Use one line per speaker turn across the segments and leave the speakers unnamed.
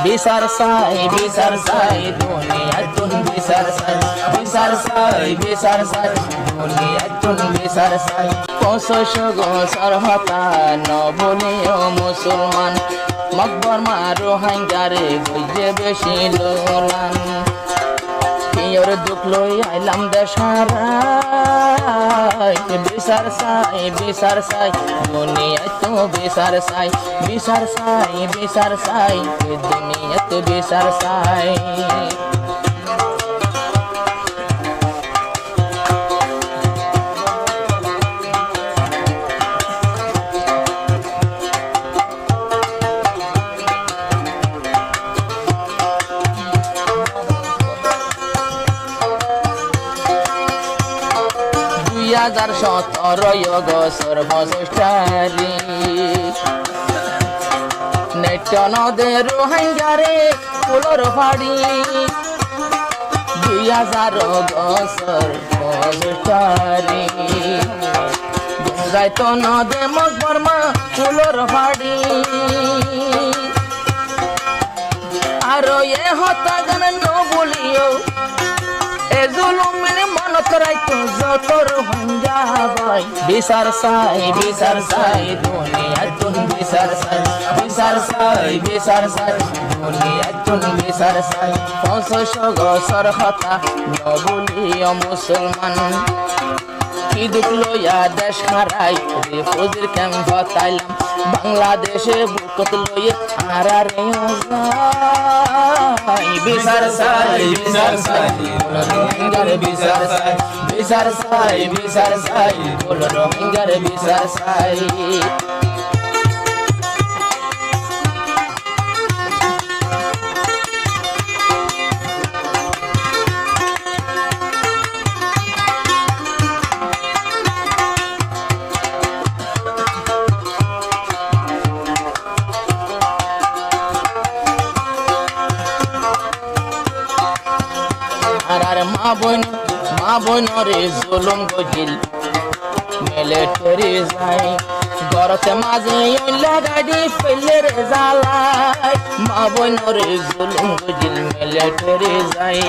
বিচার চাই দুনিয়াতুন বিচার চাই দুনিয়াতুন বিচার চাই 65 বছর হতা নবলিও মুসলমান মকবর মারো হাঙ্গারে বুঝে বেশি লোলান পিয়র দুঃখ লই আইলাম দেশারাই বিচার চাই দুনিয়া তো বিচার চাই দুনিয়া তো বিচার চাই হাজার 17 বছর বছরটারি নেট নদে রোহিঙ্গারে ফুলর ফাড়ি 2000 বছর বছরটারি যাইতো নদে মকবর মা ফুলর ফাড়ি আরো এ হতা গান নবলিও এ জুলুমের মন করাইতো যতর হঞ্জা ভাই বিচার চাই দুনিয়াতুন বিচার চাই দুনিয়াতুন বিচার চাই 65 বছর হতা নবলিও মুসলমান কি দুঃখ লইয়া দেশ হারাই রিফিউজির ক্যাম্প হতাইলাম বাংলাদেশে বুকত লইয়ে আরারে যাই বিচার চাই রোহিঙ্গার বিচার চাই রোহিঙ্গার বিচার চাই মা বোন রে জুলুম গজিল মিলিটারি যাই গরতে মাঝে লাগাডি ফেলে রে জ্বালাই মা বোন রে জুলুম গজিল মিলিটারি যাই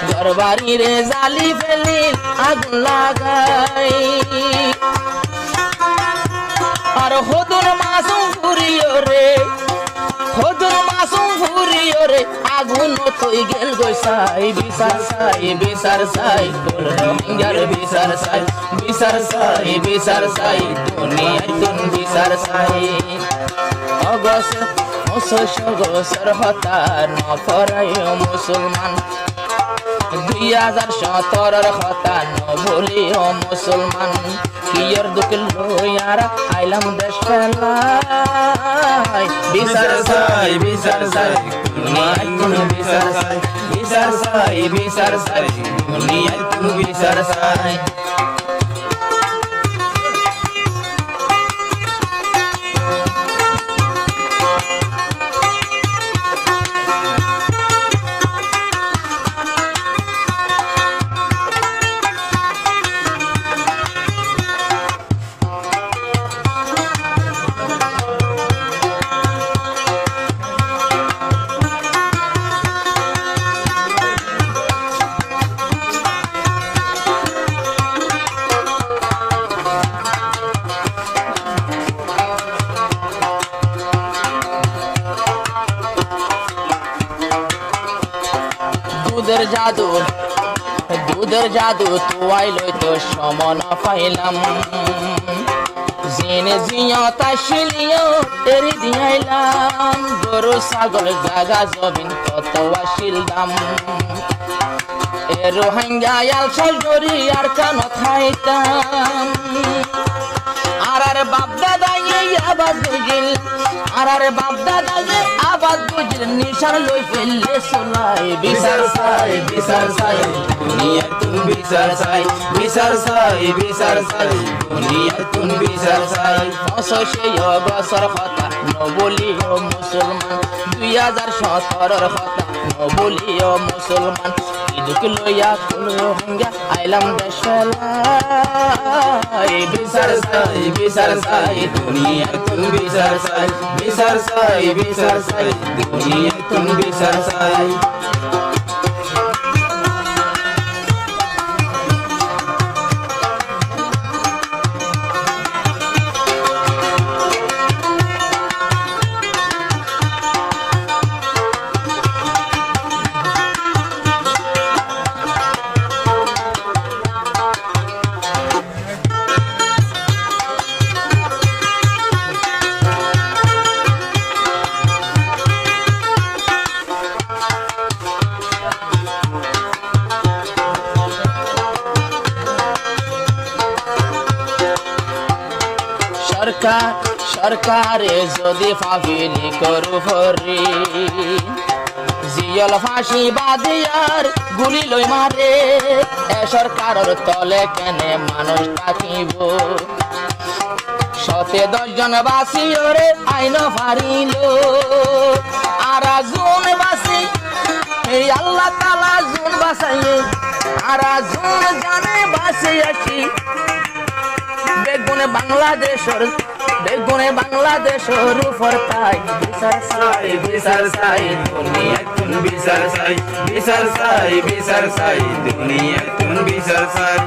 ঘরবাড়ি রে জালি ফেলি আগুন লাগাই আর হদুর মাসুম ফুরিও রে আগুন তুই গেল গোসাই বিচার চাই রোহিঙ্গার বিচার চাই দুনিয়াতুন বিচার চাই অগস্ট 65 বছর হতা নফরাই মুসলমান 2017 হতা নবলিও মুসলমান কিয়র দুঃখ লইয়ারা আইলাম দেশ ফেলাই বিচার চাই দুনিয়াতুন বিচার চাই দুনিয়াতুন বিচার চাই দুধের জাদু তুয়াই লইতো সমন পাইলাম জেনে জিয়তা শিলিও তেরি দিয়াইলাম গরু ছাগল জাগা জমিন কত আসিল দাম এ রোহিঙ্গা আলসাল করি আর কান খাইতাম আর বাপ দাদা আবাদ বুঝিল নিশান লই ফেললে সোলাই বিচার চাই দুনিয়াতুন বিচার চাই দুনিয়াতুন বিচার চাই 65 বছর হতা নবলিও মুসলমান 2017 হতা নবলিও মুসলমান দুঃখ লইয়া রোহিঙ্গা আইলাম দেশ ফেলাই বিচার চাই দুনিয়াতুন দুনিয়াতুন বিচার চাই, বিচার চাই, বিচার চাই, দুনিয়াতুন বিচার চাই। সরকার সরকারে যদি ফাঁসি করু হরি, জিয়ল ফাঁসি বাদিয়ার গুলি লই মারে, এ সরকারের তলে কেনে মানুষ থাকিব, শতে 10 জন বাসিওরে আইন ফারিল, আর জুন বাসি এই আল্লাহ তাআলা জুন বাসাইয়ে, আর জুন জানে বাসিয়াছি বেগুনে বাংলাদেশের, বেগুনে বাংলাদেশের উপর তাই বিচার চাই, বিচার চাই, দুনিয়াতুন বিচার চাই, বিচার চাই, বিচার চাই, দুনিয়াতুন বিচার চাই।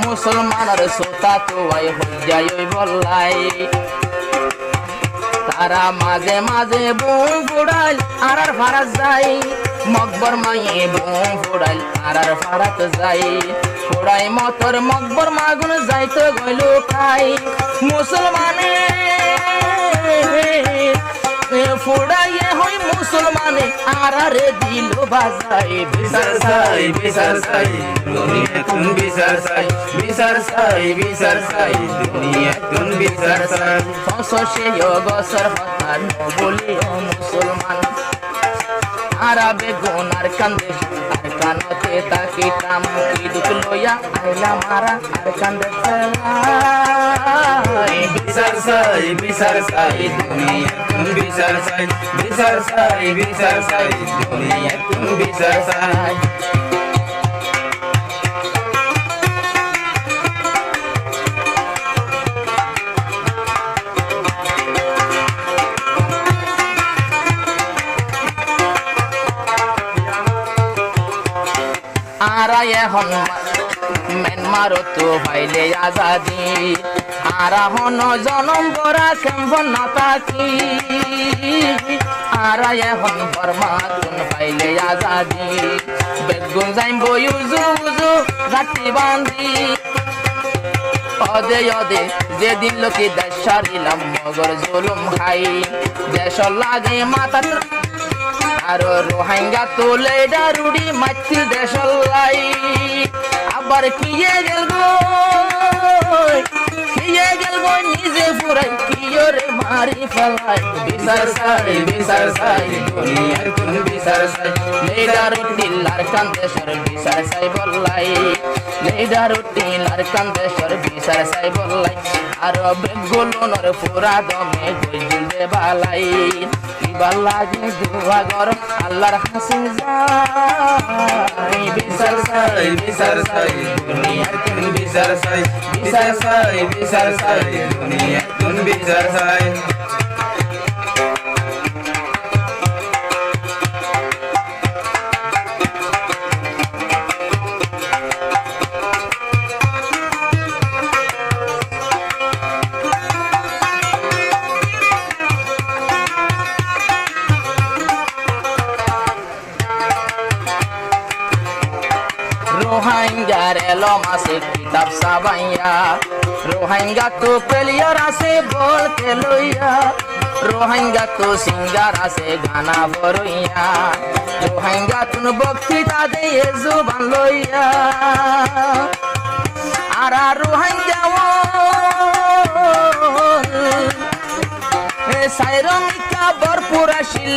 মুসলমানের সোতা তো আই হইয়াই বললাই, তারা মাঝে মাঝে বুম ফুড়াইল আর ফারাত যাই, মকবর মায়ে বুম ফুড়াইল আর ফারাত যাই, ফুড়াই মতর মকবর মাগুন যাইতো গইল খাই, মুসলমানে ফুড়াইয়ে হই মুসলমানে আর রে দিল বাজাই, বিচার চাই, বিচার চাই, দুনিয়াতুন বিচার চাই, বিচার চাই, বিচার চাই, দুনিয়াতুন বিচার চাই। 500 বছর হতার বলিও মুসলমান, আরাবে গুনার কান্দে আর কানতে তাকি কাম কি দুঃখ লইয়া আইলা মারা আর কান্দে বিচার চাই, বিচার চাই, দুনিয়াতুন বিচার চাই, বিচার চাই, বিচার চাই, দুনিয়াতুন বিচার চাই। আর এখন মেনমার তো ভাইলে আজাদি, আর হন জনম করা কেমন না থাকি, আর এখন বর্মা তুন ভাইলে আজাদি, বেগুন যাইব ইউজু উজু ঘাটি বান্ধি, অদে অদে যেদিন লোকে দেশ সারিলাম মগর জুলুম খাই, দেশ লাগে মাথা আর রোহিঙ্গা তোলে ডারুড়ি মাছি দেশলাই, আবার কিয়ে গেল নিজে ফুরাই কিয়রে মারি ফেলাই, বিচার চাই, বিচার চাই, দুনিয়াতুন বিচার চাই, লেডারুদ্দিন আর কান্দেশ্বর বিচার চাই বললাই, লেডারুদ্দিন আর কান্দেশ্বর বিচার চাই বললাই, আর বেগুলোর পুরা দমে গইল দে বালাই, কিবার লাগে দুয়া গর আল্লাহর হাসিন যাই, বিচার চাই, বিচার চাই, দুনিয়াতুন বিচার চাই, বিচার চাই, বিচার চাই, দুনিয়াতুন বিচার চাই। সিঙ্গার এলম আছে কিতাব সাবাইয়া রোহিঙ্গা তো প্লেয়ার আছে বলতে লইয়া রোহিঙ্গা তো সিঙ্গার আছে গানা বরইয়া রোহিঙ্গা তুন বক্তৃতা দিয়ে জুবান লইয়া আর রোহিঙ্গা সাইরমিকা ভরপুর আসিল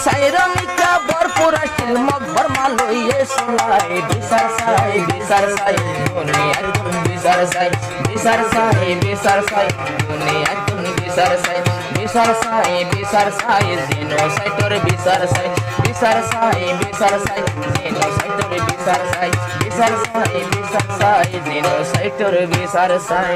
সাইরমিকা ভরপুর আসিল মকবর মালইয়ে সোলাই বিচার সাই দুনিয়া তুন বিচার সাই দুনিয়া তুন বিচার সাই জিনোসাইটর বিচার সাই জিনোসাইটর বিচার সাই জিনোসাইটর বিচার সাই